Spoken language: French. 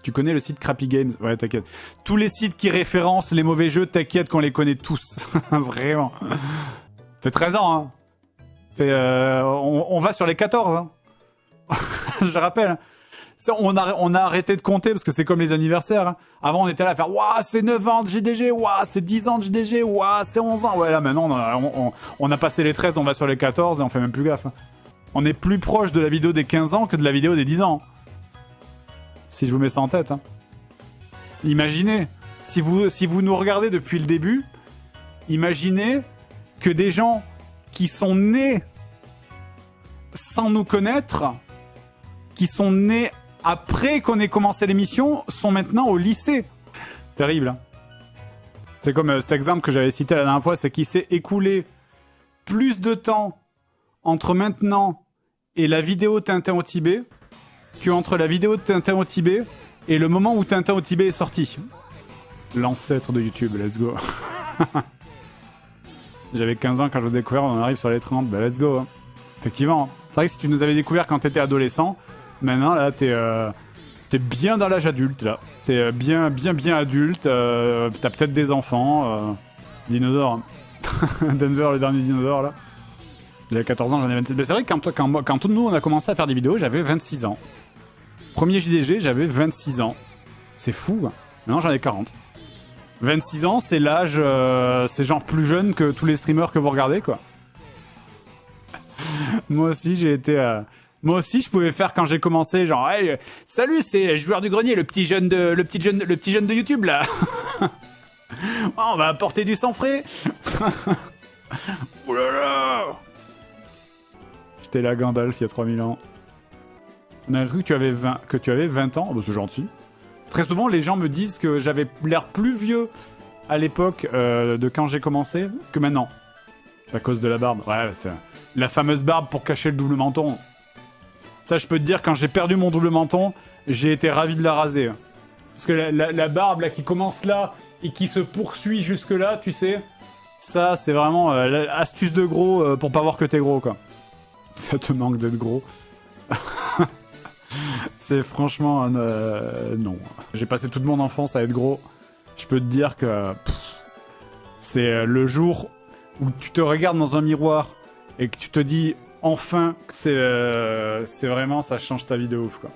Tu connais le site Crappy Games? Ouais, t'inquiète. Tous les sites qui référencent les mauvais jeux, t'inquiète qu'on les connaît tous. Vraiment. Ça fait 13 ans, hein. On va sur les 14, hein. Je rappelle. On a arrêté de compter parce que c'est comme les anniversaires. Hein. Avant, on était là à faire « Waouh, c'est 9 ans de JDG, waouh, c'est 10 ans de JDG, waouh, c'est 11 ans. » Ouais, là, maintenant, on a passé les 13, on va sur les 14 et on fait même plus gaffe. Hein. On est plus proche de la vidéo des 15 ans que de la vidéo des 10 ans. Si je vous mets ça en tête. Hein. Imaginez, si vous nous regardez depuis le début, imaginez que des gens qui sont nés sans nous connaître, qui sont nés après qu'on ait commencé l'émission, sont maintenant au lycée. Terrible. Hein. C'est comme cet exemple que j'avais cité la dernière fois, c'est qu'il s'est écoulé plus de temps entre maintenant et la vidéo Tintin au Tibet qu'entre la vidéo de Tintin au Tibet et le moment où Tintin au Tibet est sorti. L'ancêtre de YouTube, let's go. J'avais 15 ans quand je vous ai découvert, on arrive sur les 30, bah let's go. Hein. Effectivement. C'est vrai que si tu nous avais découvert quand t'étais adolescent, maintenant là t'es bien dans l'âge adulte là. T'es bien adulte, t'as peut-être des enfants, dinosaures. Denver, le dernier dinosaure là. J'avais 14 ans, j'en ai 27. Mais c'est vrai que quand nous on a commencé à faire des vidéos, j'avais 26 ans. Premier JDG, j'avais 26 ans. C'est fou. Hein. Maintenant j'en ai 40. 26 ans, c'est l'âge, c'est genre plus jeune que tous les streamers que vous regardez quoi. Moi aussi j'ai été... Moi aussi, je pouvais faire quand j'ai commencé, genre, hey, salut, c'est le joueur du grenier, le petit jeune de YouTube là. Oh, on va apporter du sang frais. Oulala. J'étais là Gandalf il y a 3000 ans. On a cru que tu avais 20 ans. Oh, bah, c'est gentil. Très souvent, les gens me disent que j'avais l'air plus vieux à l'époque de quand j'ai commencé que maintenant. À cause de la barbe. Ouais, c'était la fameuse barbe pour cacher le double menton. Ça, je peux te dire, quand j'ai perdu mon double menton, j'ai été ravi de la raser. Parce que la barbe là qui commence là et qui se poursuit jusque là, tu sais, ça, c'est vraiment l'astuce de gros pour pas voir que t'es gros, quoi. Ça te manque d'être gros. C'est franchement... non. J'ai passé toute mon enfance à être gros. Je peux te dire que... c'est le jour où tu te regardes dans un miroir et que tu te dis... Enfin, c'est vraiment, ça change ta vie de ouf, quoi.